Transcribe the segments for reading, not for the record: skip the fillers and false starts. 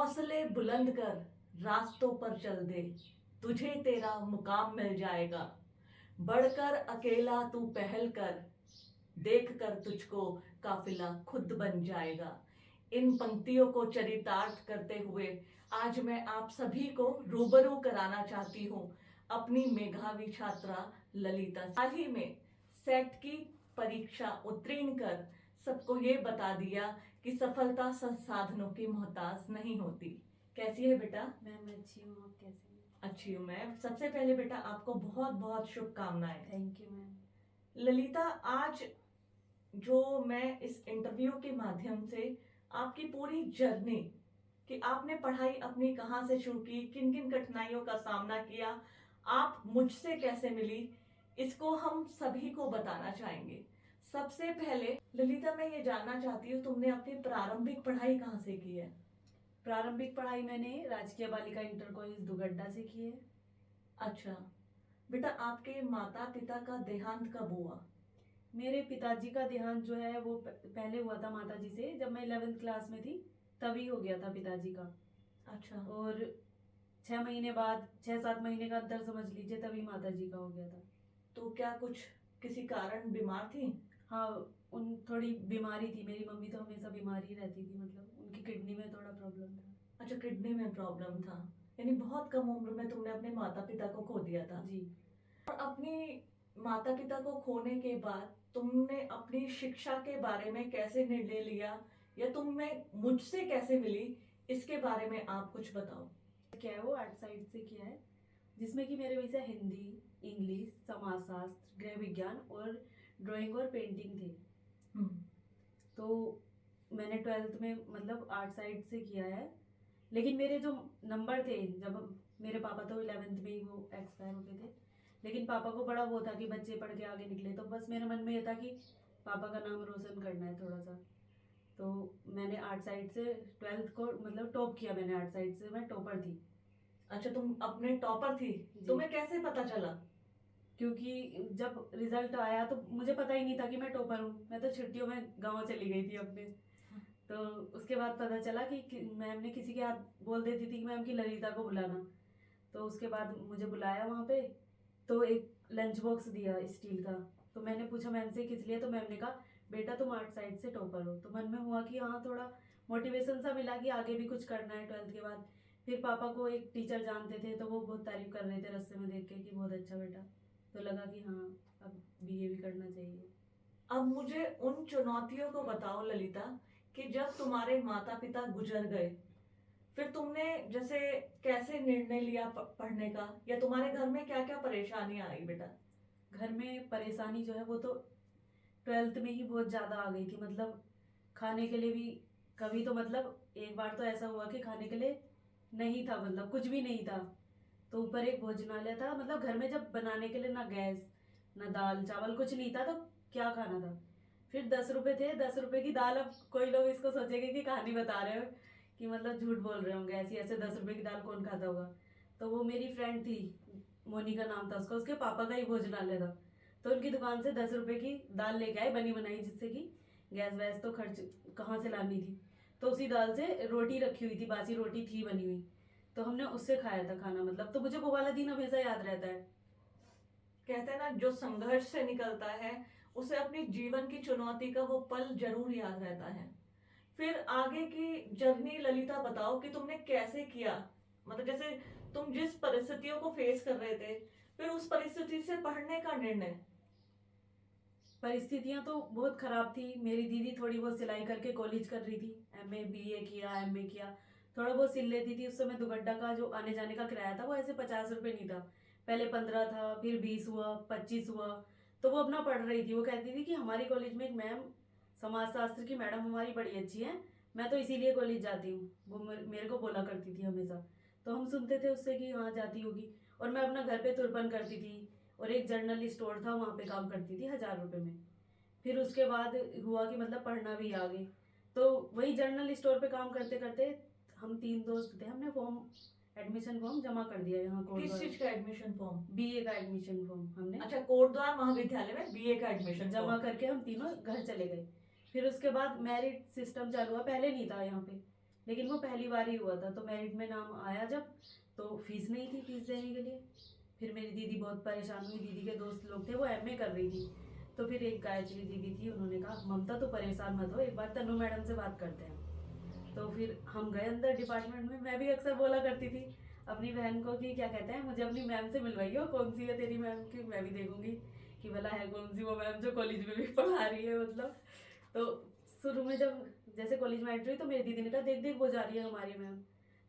हौसले बुलंद कर, रास्तों पर चल दे, तुझे तेरा मुकाम मिल जाएगा। बढ़कर अकेला तू पहल कर, देख कर तुझको काफिला खुद बन जाएगा। इन पंक्तियों को चरितार्थ करते हुए आज मैं आप सभी को रूबरू कराना चाहती हूँ अपनी मेधावी छात्रा ललिता। हाल ही में सेट की परीक्षा उत्तीर्ण कर सबको ये बता दिया कि सफलता संसाधनों की मोहताज नहीं होती। कैसी है बेटा? मैम अच्छी हूँ, आप कैसे हैं? अच्छी हूँ मैं। सबसे पहले बेटा आपको बहुत बहुत शुभकामनाएं। Thank you ma'am. ललिता, आज जो मैं इस इंटरव्यू के माध्यम से आपकी पूरी जर्नी कि आपने पढ़ाई अपनी कहाँ से शुरू की, किन किन कठिनाइयों का सामना किया, आप मुझसे कैसे मिली, इसको हम सभी को बताना चाहेंगे। सबसे पहले ललिता, मैं ये जानना चाहती हूँ तुमने अपनी प्रारंभिक पढ़ाई कहाँ से की है? प्रारंभिक पढ़ाई मैंने राजकीय बालिका इंटर कॉलेज दुगड्डा से की है। अच्छा बेटा, आपके माता पिता का देहांत कब हुआ? मेरे पिताजी का देहांत जो है वो पहले हुआ था माताजी से, जब मैं 11th क्लास में थी तभी हो गया था पिताजी का। अच्छा। और 6 महीने बाद, 6-7 महीने का अंतर समझ लीजिए, तभी माताजी का हो गया था। तो क्या कुछ किसी कारण बीमार थी? हाँ, उन थोड़ी बीमारी थी। मेरी मम्मी तो हमेशा बीमार ही रहती थी, मतलब उनकी किडनी में थोड़ा प्रॉब्लम था। अच्छा, किडनी में प्रॉब्लम था। यानी बहुत कम उम्र में तुमने अपने माता पिता को खो दिया था। जी। और अपनी माता पिता को खोने के बाद तुमने अपनी शिक्षा के बारे में कैसे निर्णय लिया, या तुम्हें मुझसे कैसे मिली, इसके बारे में आप कुछ बताओ। क्या है वो 8 साइड से किया है, जिसमें कि मेरे विषय हिंदी, इंग्लिश, समाजशास्त्र, गृह विज्ञान और ड्राइंग और पेंटिंग थे। हम्म। तो मैंने 12th में मतलब 8 साइड से किया है। लेकिन मेरे जो नंबर थे, जब मेरे पापा तो 11th में ही वो एक्सपायर हो गए थे, लेकिन पापा को बड़ा वो था कि बच्चे पढ़ के आगे निकले, तो बस मेरे मन में ये था कि पापा का नाम रोशन करना है थोड़ा सा। तो मैंने 8 साइड से 12th को मतलब टॉप किया। मैंने 8 साइड से मैं टॉपर थी। अच्छा, तुम अपने टॉपर थी। जी। तुम्हें कैसे पता चला? क्योंकि जब रिजल्ट आया तो मुझे पता ही नहीं था कि मैं टॉपर हूँ। मैं तो छुट्टियों में गांव चली गई थी अपने। तो उसके बाद पता चला कि मैम ने किसी के हाथ बोल देती थी कि मैम की ललिता को बुलाना। तो उसके बाद मुझे बुलाया वहाँ पे, तो एक लंच बॉक्स दिया स्टील का। तो मैंने पूछा मैम से किस लिए, तो मैम ने कहा बेटा तुम 8 साइड से टॉपर हो। तो मन में हुआ कि हाँ, थोड़ा मोटिवेशन सा मिला कि आगे भी कुछ करना है 12th के बाद। फिर पापा को एक टीचर जानते थे, तो वो बहुत तारीफ कर रहे थे रास्ते में देख के कि बहुत अच्छा बेटा। तो लगा कि हाँ, अब बीए भी करना चाहिए। अब मुझे उन चुनौतियों को बताओ ललिता कि जब तुम्हारे माता पिता गुजर गए, फिर तुमने जैसे कैसे निर्णय लिया पढ़ने का, या तुम्हारे घर में क्या क्या परेशानियां आई बेटा? घर में परेशानी जो है वो तो 12th में ही बहुत ज़्यादा आ गई थी। मतलब खाने के लिए भी कभी तो मतलब एक बार तो ऐसा हुआ कि खाने के लिए नहीं था, मतलब कुछ भी नहीं था। तो ऊपर एक भोजनालय था, मतलब घर में जब बनाने के लिए ना गैस, ना दाल चावल, कुछ नहीं था, तो क्या खाना था। फिर 10 रुपए थे, 10 रुपए की दाल। अब कोई लोग इसको सोचेंगे कि कहानी बता रहे हो, कि मतलब झूठ बोल रहे होंगे, ऐसी ऐसे 10 रुपए की दाल कौन खाता होगा। तो वो मेरी फ्रेंड थी, मोनिका नाम था उसका, उसके पापा का ही भोजनालय था। तो उनकी दुकान से 10 रुपए की दाल लेके आए बनी बनाई, जिससे कि गैस वैस तो खर्च कहाँ से लानी थी। तो उसी दाल से रोटी रखी हुई थी, बासी रोटी थी बनी हुई, तो हमने उससे खाया था खाना। मतलब तो मुझे वो वाला दिन हमेशा याद रहता है। कहते हैं ना, जो संघर्ष से निकलता है उसे अपनी जीवन की चुनौती का वो पल जरूर याद रहता है। फिर आगे की जर्नी ललिता बताओ कि तुमने कैसे किया। मतलब जैसे तुम जिस परिस्थितियों को फेस कर रहे थे, फिर उस परिस्थिति से पढ़ने का निर्णय। परिस्थितियां तो बहुत खराब थी। मेरी दीदी थोड़ी बहुत सिलाई करके कॉलेज कर रही थी, एमए बीए किया, एमए किया, थोड़ा बहुत सिल लेती थी। उस समय दुगड्डा का जो आने जाने का किराया था वो ऐसे 50 रुपए नहीं था, पहले 15 था, फिर 20 हुआ, 25 हुआ। तो वो अपना पढ़ रही थी। वो कहती थी कि हमारी कॉलेज में एक मैम, समाज शास्त्र की मैडम हमारी बड़ी अच्छी है, मैं तो इसीलिए कॉलेज जाती हूँ। वो मेरे को बोला करती थी हमेशा। तो हम सुनते थे उससे कि हाँ जाती होगी। और मैं अपना घर पे तुरपन करती थी, और एक जर्नल स्टोर था वहाँ पे काम करती थी 1000 रुपए में। फिर उसके बाद हुआ कि मतलब पढ़ना भी आ गई। तो वही जर्नल स्टोर पे काम करते करते हम 3 दोस्त थे, हमने फॉर्म, एडमिशन फॉर्म जमा कर दिया यहाँ किस चीज कोटद्वार। का एडमिशन फॉर्म? बीए का एडमिशन फॉर्म हमने अच्छा, कोटद्वार महाविद्यालय में बीए का एडमिशन जमा फॉर्म। करके हम तीनों घर चले गए। फिर उसके बाद मेरिट सिस्टम चालू हुआ, पहले नहीं था यहाँ पे। लेकिन वो पहली बार ही हुआ था। तो मेरिट में नाम आया जब, तो फीस नहीं थी फीस देने के लिए। फिर मेरी दीदी बहुत परेशान हुई, दीदी के दोस्त लोग थे, वो एमए कर रही थी। तो फिर एक गायत्री दीदी थी, उन्होंने कहा ममता तो परेशान मत हो, एक बार तनु मैडम से बात करते हैं। तो फिर हम गए अंदर डिपार्टमेंट में। मैं भी अक्सर बोला करती थी अपनी बहन को कि क्या कहते हैं, मुझे अपनी मैम से मिलवाइयो, कौन सी है तेरी मैम की, मैं भी देखूंगी कि भला है कौन सी वो मैम जो कॉलेज में भी पढ़ा रही है मतलब। तो शुरू में जब जैसे कॉलेज में एंट्री हुई तो मेरी दीदी ने कहा देख देख वो जा रही है हमारी मैम।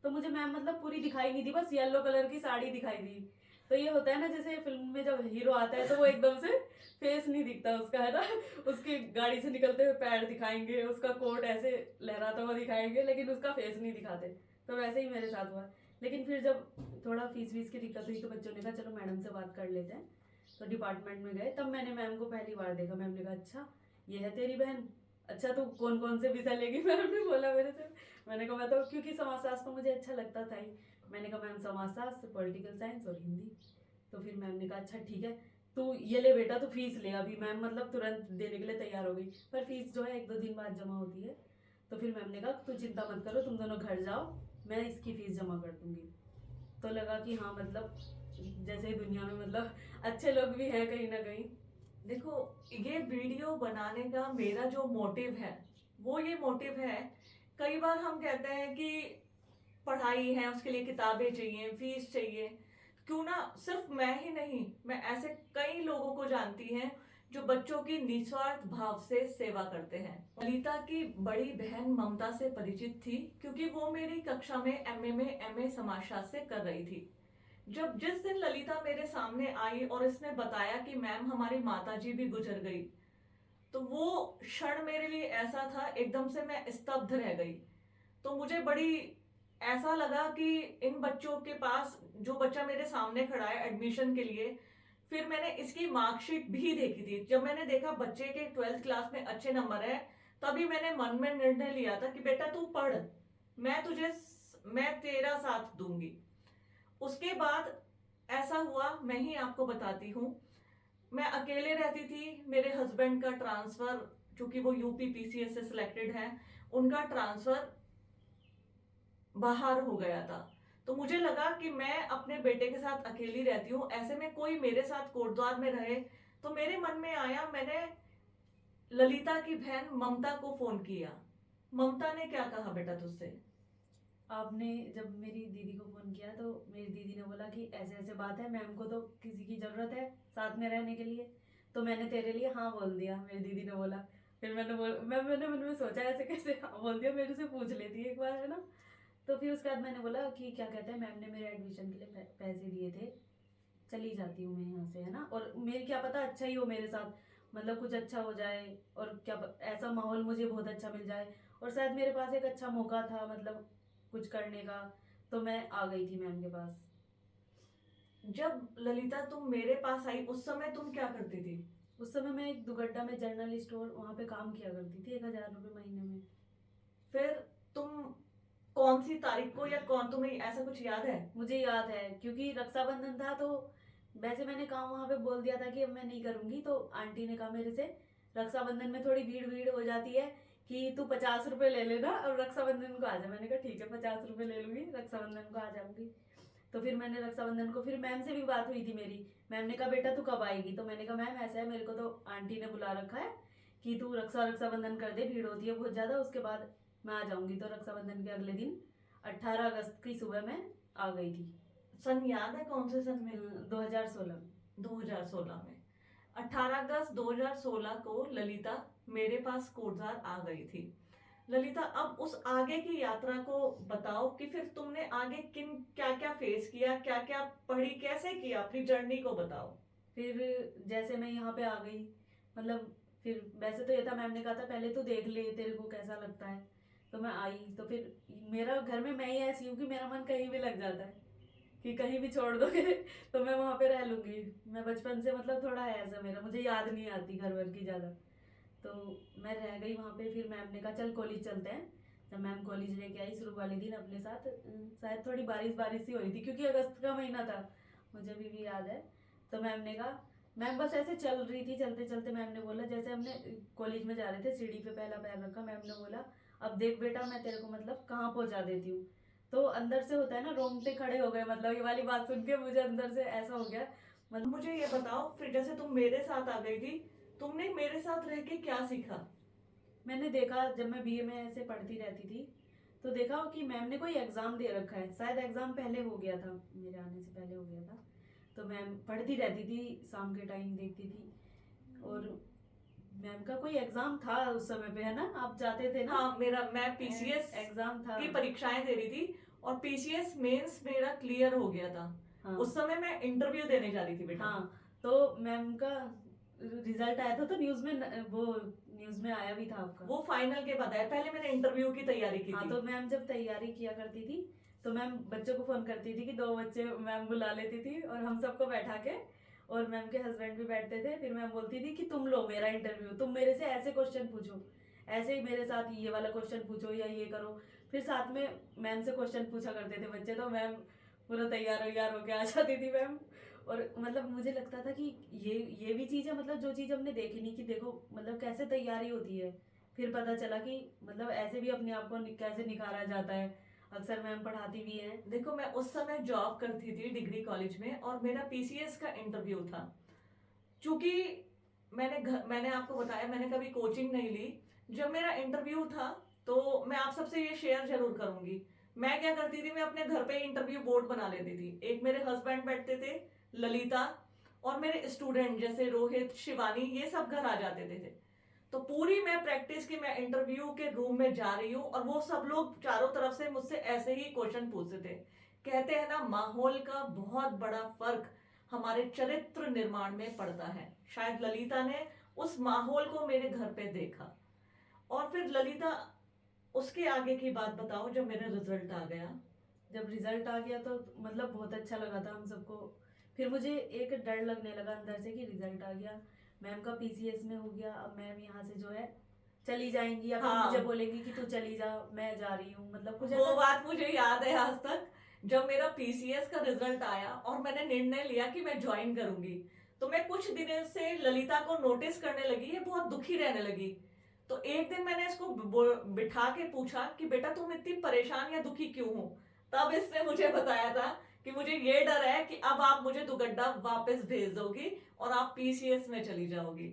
तो मुझे मैम मतलब पूरी दिखाई नहीं दी, बस येलो कलर की साड़ी दिखाई दी। तो ये होता है ना जैसे फिल्म में जब हीरो आता है तो वो एकदम से फेस नहीं दिखता उसका, है ना। उसकी गाड़ी से निकलते हुए पैर दिखाएंगे, उसका कोट ऐसे लहराता हुआ दिखाएंगे, लेकिन उसका फेस नहीं दिखाते। तो वैसे ही मेरे साथ हुआ। लेकिन फिर जब थोड़ा फीस वीस की दिक्कत हुई तो बच्चों ने कहा चलो मैडम से बात कर लेते हैं। तो डिपार्टमेंट में गए, तब मैंने मैम को पहली बार देखा। मैम ने कहा अच्छा ये है तेरी बहन, अच्छा तू कौन कौन से विषय लेगी, मैम ने बोला मेरे से। मैंने कहा मैं तो, क्योंकि समाजशास्त्र तो मुझे अच्छा लगता था ही। मैंने कहा मैम समाजशास्त्र, पॉलिटिकल साइंस और हिंदी। तो फिर मैम ने कहा अच्छा ठीक है, तू ये ले बेटा, तू फीस ले अभी। मैम मतलब तुरंत देने के लिए तैयार हो गई, पर फीस जो है 1-2 दिन बाद जमा होती है। तो फिर मैम ने कहा तू चिंता मत करो, तुम दोनों घर जाओ, मैं इसकी फीस जमा कर दूंगी। तो लगा कि हाँ मतलब जैसे दुनिया में मतलब अच्छे लोग भी हैं कहीं ना कहीं। देखो, ये वीडियो बनाने का मेरा जो मोटिव है वो ये मोटिव है, कई बार हम कहते हैं कि पढ़ाई है, उसके लिए किताबें चाहिए, फीस चाहिए। क्यों ना सिर्फ मैं ही नहीं, मैं ऐसे कई लोगों को जानती हैं जो बच्चों की निस्वार्थ भाव से सेवा करते हैं। ललिता की बड़ी बहन ममता से परिचित थी क्योंकि वो मेरी कक्षा में एमए में एमए समाजशास्त्र से कर रही थी। जब जिस दिन ललिता मेरे सामने आई और इसने बताया कि मैम हमारी माताजी भी गुजर गई, तो वो क्षण मेरे लिए ऐसा था, एकदम से मैं स्तब्ध रह गई। तो मुझे बड़ी ऐसा लगा कि इन बच्चों के पास, जो बच्चा मेरे सामने खड़ा है एडमिशन के लिए, फिर मैंने इसकी मार्कशीट भी देखी थी। जब मैंने देखा बच्चे के 12th क्लास में अच्छे नंबर है, तभी मैंने मन में निर्णय लिया था कि बेटा तू पढ़, मैं तुझे, मैं तेरा साथ दूंगी। उसके बाद ऐसा हुआ, मैं ही आपको बताती हूँ। मैं अकेले रहती थी, मेरे हस्बैंड का ट्रांसफर, चूंकि वो यूपी पीसीएस से सिलेक्टेड है, उनका ट्रांसफर बाहर हो गया था। तो मुझे लगा कि मैं अपने बेटे के साथ अकेली रहती हूँ, ऐसे में कोई मेरे साथ कोटद्वार में रहे। तो मेरे मन में आया, मैंने ललिता की बहन ममता को फोन किया। ममता ने क्या कहा बेटा तुझसे? आपने जब मेरी दीदी को फ़ोन किया तो मेरी दीदी ने बोला कि ऐसे ऐसे बात है, मैम को तो किसी की ज़रूरत है साथ में रहने के लिए, तो मैंने तेरे लिए हाँ बोल दिया, मेरी दीदी ने बोला। फिर मैंने मन में सोचा ऐसे कैसे हाँ बोल दिया, मेरे से पूछ लेती एक बार, है ना। तो फिर उसके बाद मैंने बोला कि क्या कहते हैं, मैम ने मेरे एडमिशन के लिए पैसे दिए थे, चली जाती हूँ मैं यहाँ से, है ना। और मेरी क्या पता अच्छा ही हो मेरे साथ, मतलब कुछ अच्छा हो जाए, और क्या ऐसा माहौल मुझे बहुत अच्छा मिल जाए, और शायद मेरे पास एक अच्छा मौका था मतलब कुछ करने का। तो मैं आ गई थी मैम के पास। जब ललिता तुम मेरे पास आई, उस समय तुम क्या करती थी? उस समय मैं एक दुगड्डा में जर्नल स्टोर वहाँ पे काम किया करती थी, 1,000 रुपये महीने में। फिर तुम कौन सी तारीख को, या कौन, तुम्हें ऐसा कुछ याद है? मुझे याद है क्योंकि रक्षाबंधन था, तो वैसे मैंने काम वहाँ पे बोल दिया था कि अब मैं नहीं करूँगी। तो आंटी ने कहा मेरे से, रक्षाबंधन में थोड़ी भीड़ भीड़ हो जाती है, कि तू 50 रुपये ले लेना और रक्षाबंधन को आ जा। मैंने कहा ठीक है 50 रुपये ले लूँगी, रक्षाबंधन को आ जाऊँगी। तो फिर मैंने रक्षाबंधन को, फिर मैम से भी बात हुई थी मेरी। मैम ने कहा बेटा तू कब आएगी, तो मैंने कहा मैम ऐसा है, मेरे को तो आंटी ने बुला रखा है कि तू रक्षाबंधन कर दे, भीड़ होती है बहुत ज़्यादा, उसके बाद मैं आ जाऊँगी। तो रक्षाबंधन के अगले दिन 18 अगस्त की सुबह मैं आ गई थी। सन याद है कौन से सन में? 2016। 2016 में 18 अगस्त 2016 को ललिता मेरे पास कोटद्वार आ गई थी। ललिता, अब उस आगे की यात्रा को बताओ कि फिर तुमने आगे किन क्या क्या फेस किया, क्या क्या पढ़ी, कैसे किया, अपनी जर्नी को बताओ। फिर जैसे मैं यहाँ पे आ गई, मतलब फिर वैसे तो ये था, मैम ने कहा था पहले तो देख ले तेरे को कैसा लगता है। तो मैं आई, तो फिर मेरा घर में मैं ही ऐसी हूँ कि मेरा मन कहीं भी लग जाता है, कि कहीं भी छोड़ दोगे तो मैं वहाँ पे रह लूँगी। मैं बचपन से मतलब थोड़ा है ऐसा मेरा, मुझे याद नहीं आती घर वर की ज़्यादा। तो मैं रह गई वहाँ पे। फिर मैम ने कहा चल कॉलेज चलते हैं। जब मैम कॉलेज लेके आई शुरू वाले दिन अपने साथ, शायद थोड़ी बारिश बारिश सी हो रही थी क्योंकि अगस्त का महीना था, मुझे भी याद है। तो मैम ने कहा, मैम बस ऐसे चल रही थी, चलते चलते मैम ने बोला, जैसे हमने कॉलेज में जा रहे थे सीढ़ी पे पहला पैर रखा, मैम ने बोला अब देख बेटा मैं तेरे को मतलब कहाँ पहुंचा देती हूँ। तो अंदर से होता है ना, रोंगटे खड़े हो गए, मतलब ये वाली बात सुन के मुझे अंदर से ऐसा हो गया। मतलब मुझे ये बताओ, फिर जैसे तुम मेरे साथ आ गई थी, तुमने मेरे साथ रह के क्या सीखा? मैंने देखा जब मैं बीए में ऐसे पढ़ती रहती थी, तो देखा कि मैम ने कोई एग्ज़ाम दे रखा है, शायद एग्ज़ाम पहले हो गया था, मेरे आने से पहले हो गया था। तो मैम पढ़ती रहती थी, शाम के टाइम देखती थी। और मैम का कोई एग्ज़ाम था उस समय पे, है ना, आप जाते थे ना? हाँ, मैं पीसीएस एग्ज़ाम था। की परीक्षाएं दे रही थी और पीसीएस मेंस मेरा क्लियर हो गया था। हाँ उस समय मैं इंटरव्यू देने जा रही थी बेटा। हाँ, तो मैम का रिजल्ट आया था, तो वो न्यूज़ में आया भी था आपका। वो फाइनल के बाद आया, पहले मैंने इंटरव्यू की तैयारी की हाँ, थी। तो मैम जब तैयारी किया करती थी, तो मैम बच्चों को फोन करती थी कि 2 बच्चे मैम बुला लेती थी और हम सबको बैठा के, और मैम के हस्बैंड भी बैठते थे। फिर मैम बोलती थी कि तुम लो मेरा इंटरव्यू, तुम मेरे से ऐसे क्वेश्चन पूछो, ऐसे ही मेरे साथ ये वाला क्वेश्चन पूछो या ये करो। फिर साथ में मैम से क्वेश्चन पूछा करते थे बच्चे, तो मैम पूरा तैयार होके आ जाती थी मैम। और मतलब मुझे लगता था कि ये भी चीज़ है, मतलब जो चीज़ हमने देखी नहीं, कि देखो मतलब कैसे तैयारी होती है। फिर पता चला कि मतलब ऐसे भी अपने आप को कैसे निखारा जाता है। अक्सर मैम पढ़ाती भी हैं। देखो, मैं उस समय जॉब करती थी डिग्री कॉलेज में और मेरा पीसीएस का इंटरव्यू था। चूंकि मैंने आपको बताया, मैंने कभी कोचिंग नहीं ली। जब मेरा इंटरव्यू था, तो मैं आप सबसे ये शेयर जरूर करूंगी। मैं क्या करती थी, मैं अपने घर पे इंटरव्यू बोर्ड बना लेती थी। एक मेरे हस्बैंड बैठते थे, ललिता, और मेरे स्टूडेंट जैसे रोहित, शिवानी, ये सब घर आ जाते थे। तो पूरी मैं प्रैक्टिस की, मैं इंटरव्यू के रूम में जा रही हूँ और वो सब लोग चारों तरफ से मुझसे ऐसे ही क्वेश्चन पूछते थे। कहते हैं ना, माहौल का बहुत बड़ा फर्क हमारे चरित्र निर्माण में पड़ता है। शायद ललिता ने उस माहौल को मेरे घर पे देखा। और फिर ललिता, उसके आगे की बात बताओ, जब मेरा रिजल्ट आ गया। जब रिजल्ट आ गया तो मतलब बहुत अच्छा लगा था हम सबको। फिर मुझे एक डर लगने लगा अंदर से कि रिजल्ट आ गया, मैम का पीसीएस में हो गया, अब मैम यहाँ से जो है चली जाएंगी, या फिर हाँ, मुझे बोलेंगी कि तू चली जा, मैं जा रही हूँ, मतलब कुछ वो ऐसा। बात मुझे याद है आज तक। जब मेरा पीसीएस का रिजल्ट आया और मैंने निर्णय लिया कि मैं ज्वाइन करूंगी, तो मैं कुछ दिनों से ललिता को नोटिस करने लगी, ये बहुत दुखी रहने लगी। तो एक दिन मैंने इसको बिठा के पूछा कि बेटा, तुम इतनी परेशान या दुखी क्यों हो? तब इसने मुझे बताया था कि मुझे ये डर है कि अब आप मुझे दुगड्डा वापस भेज दोगी और आप पीसीएस में चली जाओगी।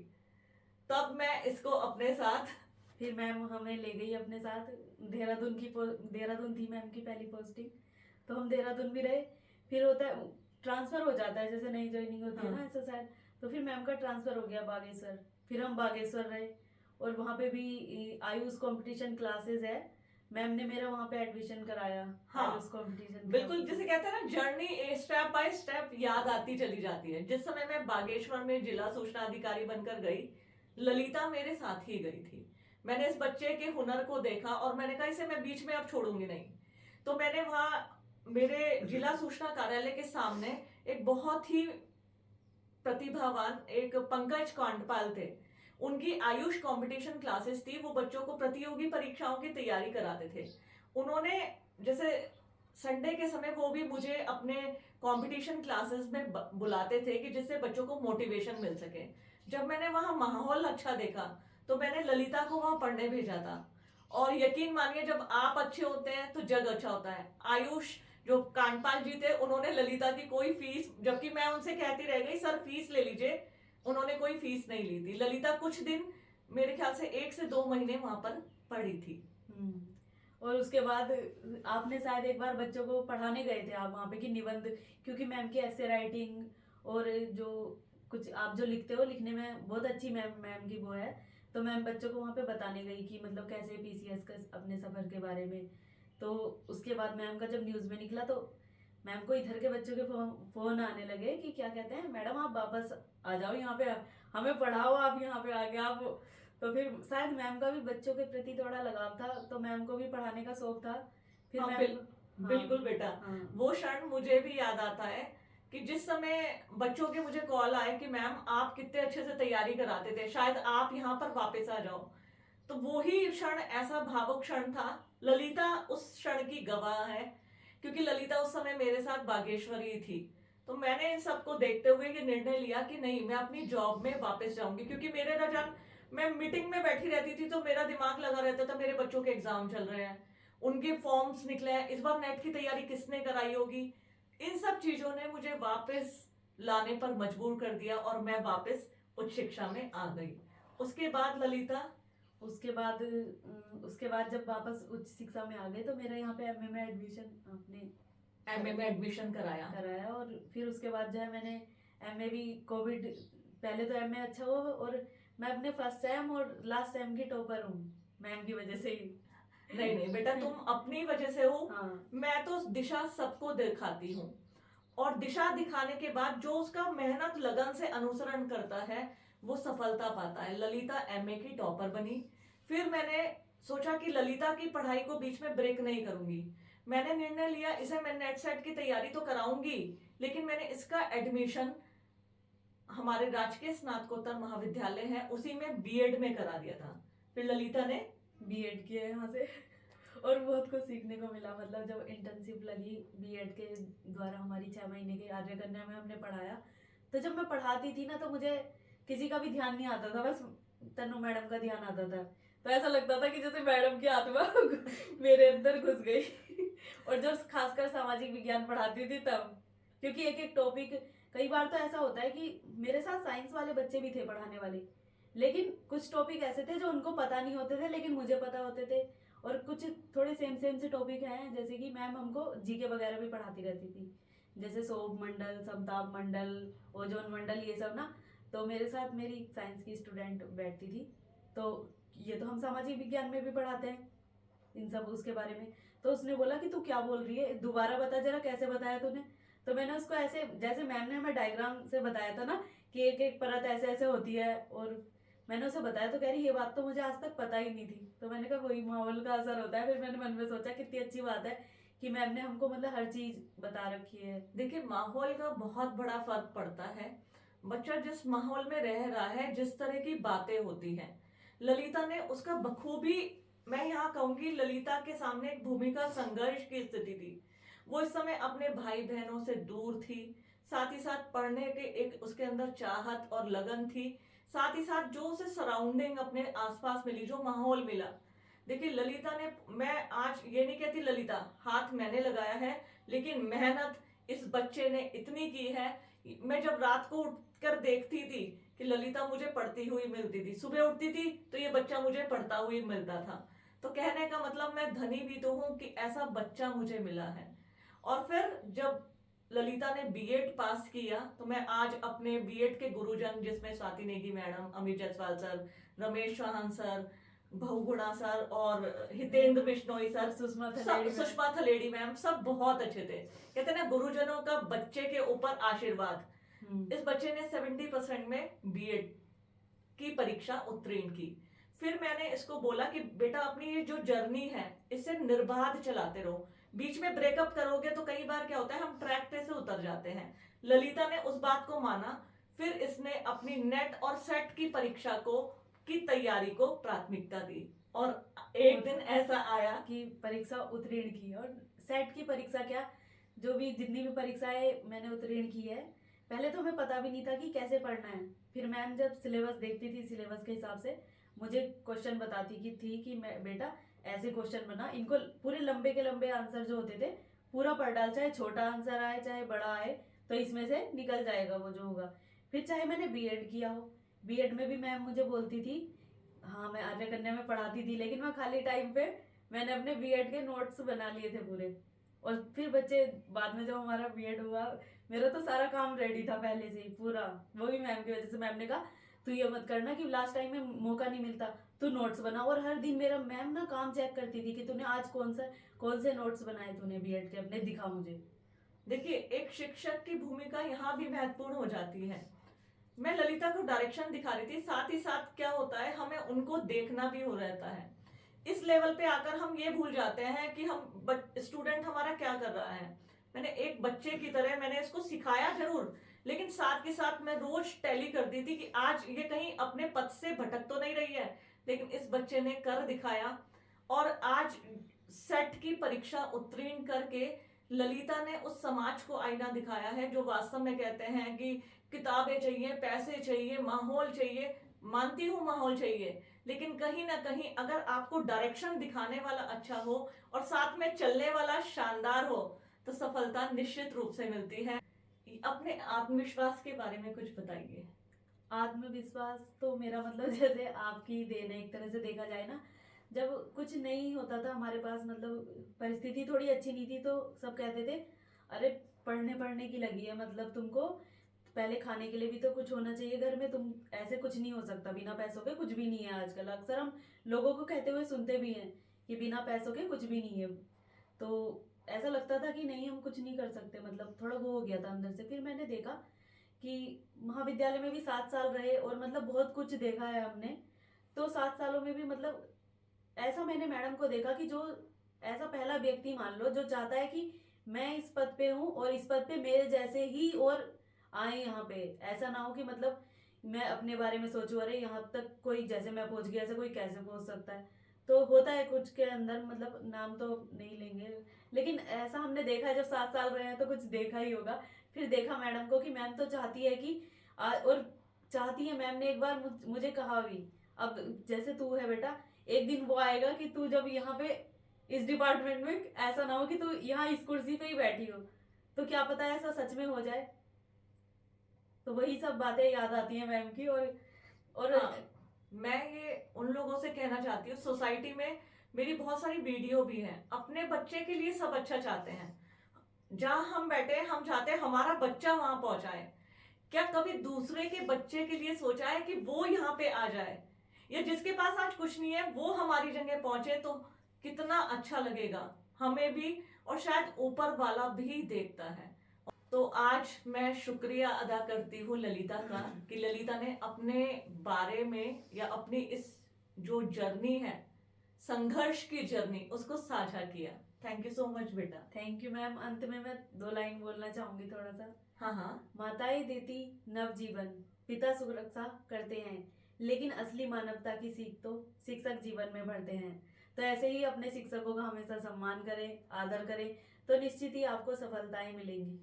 तब मैं इसको अपने साथ, फिर मैम हमें ले गई अपने साथ देहरादून थी मैम की पहली पोस्टिंग, तो हम देहरादून भी रहे। फिर होता है ट्रांसफर हो जाता है, जैसे नई ज्वाइनिंग होती है ना, हाँ, ऐसा शायद। तो फिर मैम का ट्रांसफर हो गया बागेश्वर, फिर हम बागेश्वर रहे। और वहाँ पे भी आयुष कंपटीशन क्लासेस है, मैम ने मेरा वहाँ पे एडमिशन कराया। हाँ, आयुष कंपटीशन बिल्कुल, जिसे कहते हैं ना, जर्नी स्टेप बाय स्टेप याद आती चली जाती है। जिस समय मैं बागेश्वर में जिला सूचना अधिकारी बनकर गई, ललिता मेरे साथ ही गई थी। मैंने इस बच्चे के हुनर को देखा और मैंने कहा, इसे मैं बीच में अब छोड़ूंगी नहीं। तो मैंने वहां मेरे जिला सूचना कार्यालय के सामने एक बहुत ही प्रतिभावान एक पंकज कांडपाल थे। उनकी आयुष कंपटीशन क्लासेस थी, वो बच्चों को प्रतियोगी परीक्षाओं की तैयारी कराते थे। उन्होंने, जैसे संडे के समय, वो भी मुझे अपने कंपटीशन क्लासेस में बुलाते थे कि जिससे बच्चों को मोटिवेशन मिल सके। जब मैंने वहां माहौल अच्छा देखा, तो मैंने ललिता को वहां पढ़ने भेजा था। और यकीन मानिए, जब आप अच्छे होते हैं तो जग अच्छा होता है। आयुष जो कांडपाल जी थे, उन्होंने ललिता की कोई फीस, जबकि मैं उनसे कहती रह गई सर फीस ले लीजिए, उन्होंने कोई फीस नहीं ली थी। ललिता कुछ दिन, मेरे ख्याल से 1 से 2 महीने वहां पर पढ़ी थी। और उसके बाद आपने शायद एक बार बच्चों को पढ़ाने गए थे आप वहाँ पे कि निबंध, क्योंकि मैम की ऐसे राइटिंग और जो कुछ आप जो लिखते हो, लिखने में बहुत अच्छी मैम मैम की वो है। तो मैम बच्चों को वहाँ पे बताने गई कि मतलब कैसे पीसीएस का अपने सफर के बारे में। तो उसके बाद मैम का जब न्यूज़ में निकला, तो मैम को इधर के बच्चों के फोन आने लगे कि क्या कहते हैं मैडम, आप वापस आ जाओ यहाँ पे, हमें पढ़ाओ आप यहाँ पे आके आप। तो फिर शायद मैम का भी बच्चों के प्रति थोड़ा लगाव था, तो मैम को भी पढ़ाने का शौक था। फिर हाँ, मैम हाँ बिल्कुल बेटा। हाँ वो क्षण मुझे भी याद आता है कि जिस समय बच्चों के मुझे कॉल आए कि मैम आप कितने अच्छे से तैयारी कराते थे, शायद आप यहाँ पर वापस आ जाओ। तो वो ही क्षण ऐसा भावुक क्षण था। ललिता उस क्षण की गवाह है, क्योंकि ललिता उस समय मेरे साथ बागेश्वरी थी। तो मैंने इन सबको देखते हुए ये निर्णय लिया कि नहीं, मैं अपनी जॉब में वापस जाऊंगी, क्योंकि मैं मीटिंग में बैठी रहती थी तो मेरा दिमाग लगा रहता था, मेरे बच्चों के एग्जाम चल रहे हैं, उनके फॉर्म्स निकले हैं, इस बार नेट की तैयारी किसने कराई होगी। इन सब चीजों ने मुझे वापस लाने पर मजबूर कर दिया और मैं वापस उच्च शिक्षा में आ गई। उसके बाद ललिता, उसके बाद जब वापस उच्च शिक्षा में आ गए तो मेरा यहाँ पे एमए में एडमिशन आपने एमए में एडमिशन कराया। कराया। और फिर उसके बाद जो है मैंने एमए भी कोविड, पहले तो एमए अच्छा हुआ और मैं अपने फर्स्ट सेम और लास्ट सेम की टॉपर हूँ मैम की वजह से ही। नहीं नहीं बेटा, तुम अपनी वजह से हो। हाँ मैं तो दिशा सबको दिखाती हूँ, और दिशा दिखाने के बाद जो उसका मेहनत लगन से अनुसरण करता है वो सफलता पाता है। ललिता एमए की टॉपर बनी। फिर मैंने सोचा कि ललिता की पढ़ाई को बीच में ब्रेक नहीं करूंगी। मैंने निर्णय लिया, इसे मैं नेट सेट की तैयारी तो कराऊंगी, लेकिन मैंने इसका एडमिशन हमारे राजकीय स्नातकोत्तर महाविद्यालय है उसी में बीएड में करा दिया था। फिर ललिता ने बीएड किया यहाँ से और बहुत कुछ सीखने को मिला। मतलब जब इंटर्नशिप लगी बीएड के द्वारा, हमारी 6 महीने के आर्य कन्या में हमने पढ़ाया, तो जब मैं पढ़ाती थी ना तो मुझे किसी का भी ध्यान नहीं आता था, बस तन्नू मैडम का ध्यान आता था। तो ऐसा लगता था कि जैसे मैडम की आत्मा मेरे अंदर घुस गई। और जब खासकर सामाजिक विज्ञान पढ़ाती थी तब, क्योंकि एक एक टॉपिक, कई बार तो ऐसा होता है कि मेरे साथ साइंस वाले बच्चे भी थे पढ़ाने वाले, लेकिन कुछ टॉपिक ऐसे थे जो उनको पता नहीं होते थे लेकिन मुझे पता होते थे। और कुछ थोड़े सेम सेम से टॉपिक हैं, जैसे कि मैम हमको जीके वगैरह भी पढ़ाती रहती थी, जैसे सौर मंडल, समताप मंडल, ओजोन मंडल, ये सब ना। तो मेरे साथ मेरी साइंस की स्टूडेंट बैठती थी, तो ये तो हम सामाजिक विज्ञान में भी पढ़ाते हैं इन सब उसके बारे में। तो उसने बोला कि तू क्या बोल रही है, दोबारा बता जरा, कैसे बताया तूने। तो मैंने उसको ऐसे, जैसे मैम ने हमें डायग्राम से बताया था ना कि एक एक परत ऐसे ऐसे होती है, और मैंने उसे बताया तो कह रही ये बात तो मुझे आज तक पता ही नहीं थी। तो मैंने कहा वही माहौल का असर होता है। फिर मैंने मन में सोचा कितनी अच्छी बात है कि मैम ने हमको मतलब हर चीज बता रखी है। देखिए, माहौल का बहुत बड़ा फर्क पड़ता है। बच्चा जिस माहौल में रह रहा है, जिस तरह की बातें होती हैं, ललिता ने उसका बखूबी, मैं यहाँ कहूंगी ललिता के सामने एक भूमिका संघर्ष की स्थिति थी। वो इस समय अपने भाई बहनों से दूर थी, साथ ही साथ पढ़ने के एक उसके अंदर चाहत और लगन थी, साथ ही साथ जो उसे सराउंडिंग अपने आसपास मिली, जो माहौल मिला। देखिए ललिता ने, मैं आज ये नहीं कहती ललिता, हाथ मैंने लगाया है, लेकिन मेहनत इस बच्चे ने इतनी की है। मैं जब रात को उठकर देखती थी कि ललिता मुझे पढ़ती हुई मिलती थी, सुबह उठती थी तो ये बच्चा मुझे पढ़ता हुई मिलता था। तो कहने का मतलब मैं धनी भी तो हूं कि ऐसा बच्चा मुझे मिला है। और फिर जब ललिता ने बीएड पास किया तो मैं आज अपने बीएड के गुरुजन, जिसमें Swati Negi madam, Amit Jaiswal sir, Ramesh Chauhan sir, Bahuguna sir और हितेंद्र बिश्नोई सर, सुषमा थलेड़ी मैम, सब बहुत अच्छे थे। कहते हैं ना, गुरुजनों का बच्चे के ऊपर आशीर्वाद। इस बच्चे ने 70% में बीएड की परीक्षा उत्तीर्ण की। फिर मैंने इसको बोला कि बेटा अपनी ये जो जर्नी है इसे निर्बाध चलाते रहो, बीच में ब्रेकअप करोगे तो कई बार क्या होता है, हम ट्रैक पे से उतर जाते हैं। ललिता ने उस बात को माना। फिर इसने अपनी नेट और सेट की परीक्षा को की तैयारी को प्राथमिकता दी, और एक दिन ऐसा आया कि परीक्षा उत्तीर्ण की। और सेट की परीक्षा क्या, जो भी जितनी भी परीक्षाएं मैंने उत्तीर्ण की है, पहले तो हमें पता भी नहीं था कि कैसे पढ़ना है। फिर मैम जब सिलेबस देखती थी, सिलेबस के हिसाब से मुझे क्वेश्चन बताती की थी कि मैं बेटा ऐसे क्वेश्चन बना, इनको पूरे लंबे के लंबे आंसर जो होते थे पूरा पढ़ डाल, चाहे छोटा आंसर आए चाहे बड़ा आए, तो इसमें से निकल जाएगा वो जो होगा। फिर चाहे मैंने बीएड किया हो, बीएड में भी मैम मुझे बोलती थी, हाँ मैं आर्य कन्या में पढ़ाती थी, लेकिन मैं खाली टाइम पे मैंने अपने बीएड के नोट्स बना लिए थे पूरे। और फिर बच्चे, बाद में जब हमारा बीएड हुआ, मेरा तो सारा काम रेडी था पहले से ही पूरा, वो भी मैम की वजह से। मैम ने कहा तू ये मत करना कि लास्ट टाइम में मौका नहीं मिलता, तू नोट्स बना। और हर दिन मेरा मैम ना काम चेक करती थी कि तूने आज कौन से नोट्स बनाए तूने बीएड के, अपने दिखा मुझे। देखिए, एक शिक्षक की भूमिका यहाँ भी महत्वपूर्ण हो जाती है। मैं ललिता को डायरेक्शन दिखा रही थी, साथ ही साथ क्या होता है, हमें उनको देखना भी हो रहता है। इस लेवल पे आकर हम ये भूल जाते हैं कि हम स्टूडेंट हमारा क्या कर रहा है। मैंने एक बच्चे की तरह मैंने इसको सिखाया जरूर, लेकिन साथ के साथ मैं रोज टैली करती थी कि आज ये कहीं अपने पथ से भटक तो नहीं रही है। लेकिन इस बच्चे ने कर दिखाया, और आज सेट की परीक्षा उत्तीर्ण करके ललिता ने उस समाज को आईना दिखाया है जो वास्तव में कहते हैं कि किताबें चाहिए, पैसे चाहिए, माहौल चाहिए। मानती हूँ माहौल चाहिए, लेकिन कहीं ना कहीं अगर आपको डायरेक्शन दिखाने वाला अच्छा हो और साथ में चलने वाला शानदार हो तो सफलता निश्चित रूप से मिलती है। अपने आत्मविश्वास के बारे में कुछ बताइए। आत्मविश्वास तो मेरा मतलब जैसे आपकी देन है, एक तरह से देखा जाए ना। जब कुछ नहीं होता था हमारे पास, मतलब परिस्थिति थोड़ी अच्छी नहीं थी, तो सब कहते थे अरे पढ़ने पढ़ने की लगी है, मतलब तुमको पहले खाने के लिए भी तो कुछ होना चाहिए घर में, तुम ऐसे कुछ नहीं हो सकता, बिना पैसों के कुछ भी नहीं है। आजकल अक्सर हम लोगों को कहते हुए सुनते भी हैं कि बिना पैसों के कुछ भी नहीं है। तो ऐसा लगता था कि नहीं हम कुछ नहीं कर सकते, मतलब थोड़ा वो हो गया था अंदर से। फिर मैंने देखा कि महाविद्यालय में भी 7 साल रहे और मतलब बहुत कुछ देखा है हमने। तो 7 सालों में भी मतलब ऐसा मैंने मैडम को देखा कि जो ऐसा पहला व्यक्ति मान लो जो चाहता है कि मैं इस पद पे हूँ और इस पद पे मेरे जैसे ही और आए यहाँ पे। ऐसा ना हो कि मतलब मैं अपने बारे में सोचूं अरे यहाँ तक कोई जैसे मैं पहुंच गया, ऐसे कोई कैसे पहुंच सकता है। तो होता है कुछ के अंदर, मतलब नाम तो नहीं लेंगे, लेकिन ऐसा हमने देखा है। जब 7 साल रहे हैं तो कुछ देखा ही होगा। फिर देखा मैडम को कि मैम तो चाहती है कि और चाहती है मैम ने एक बार मुझे कहा भी, अब जैसे तू है बेटा, एक दिन वो आएगा कि तू जब यहाँ पे इस डिपार्टमेंट में ऐसा ना हो कि तू यहाँ इस कुर्सी पे ही बैठी हो, तो क्या पता ऐसा सच में हो जाए। तो वही सब बातें याद आती हैं मैम की। और हाँ, मैं ये उन लोगों से कहना चाहती हूँ, सोसाइटी में मेरी बहुत सारी वीडियो भी हैं। अपने बच्चे के लिए सब अच्छा चाहते हैं, जहां हम बैठे हैं हम चाहते हैं हमारा बच्चा वहां पहुंचाए। क्या कभी दूसरे के बच्चे के लिए सोचा है कि वो यहाँ पे आ जाए, या जिसके पास आज कुछ नहीं है वो हमारी जगह पहुंचे तो कितना अच्छा लगेगा हमें भी, और शायद ऊपर वाला भी देखता है। तो आज मैं शुक्रिया अदा करती हूँ ललिता का कि ललिता ने अपने बारे में या अपनी इस जो जर्नी है, संघर्ष की जर्नी, उसको साझा किया। थैंक यू सो मच बेटा। Thank you ma'am. अंत में मैं 2 लाइन बोलना चाहूंगी थोड़ा सा। हाँ हाँ। माताएं देती नवजीवन, पिता सुरक्षा करते हैं, लेकिन असली मानवता की सीख तो शिक्षक जीवन में भरते हैं। तो ऐसे ही अपने शिक्षकों का हमेशा सम्मान करें, आदर करें, तो निश्चित ही आपको सफलताएं मिलेंगी।